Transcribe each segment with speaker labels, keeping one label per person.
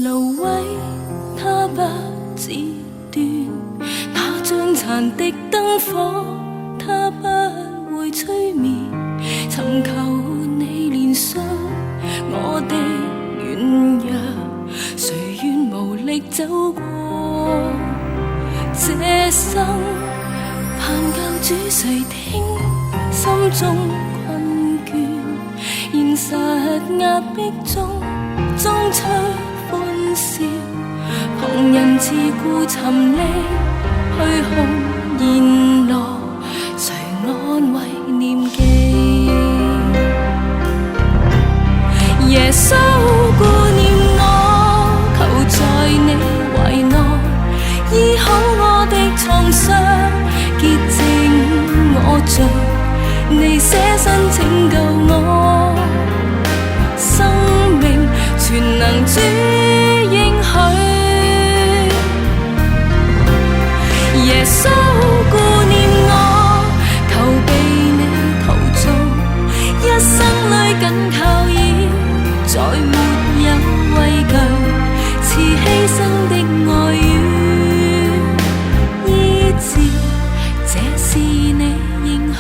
Speaker 1: 蘆葦，它不剪斷，那將殘的燈火，它不會吹滅。尋求你憐恤我的軟弱，誰願無力走過這生？盼救主垂聽心中困倦，現實壓迫中裝出歡笑，旁人自顧沉溺虛空言落，誰安慰念記？耶穌顧念我，求在你懷內醫好我的創傷，潔淨我罪，你捨身拯救我，生命全能主應許。耶穌顧念我，求被你陶造，一生裡緊靠倚，再沒有畏懼，賜犧牲的愛與醫治，這是你應許。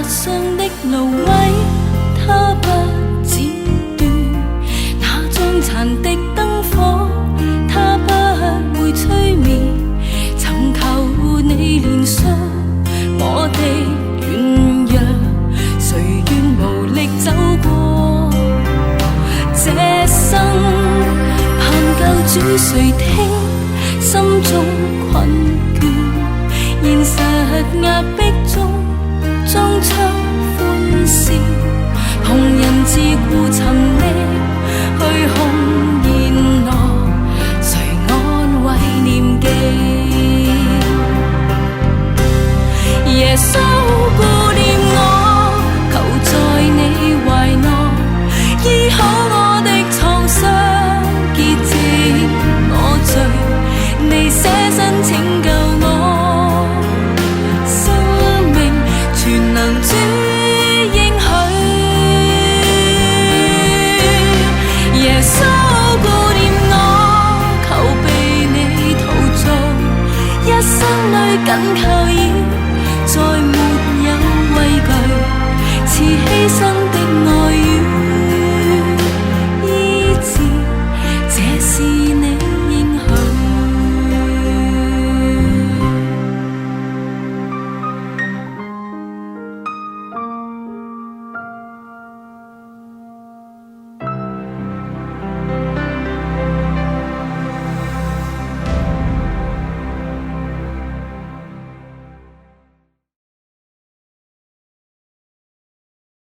Speaker 1: 上的蘆葦，它不剪斷，那將殘的燈火，它不會吹滅。尋求你憐恤我的軟弱，誰願無力走過這生？盼救主垂聽心中困倦，現實壓迫中裝出歡笑，旁人自顧沉溺虛空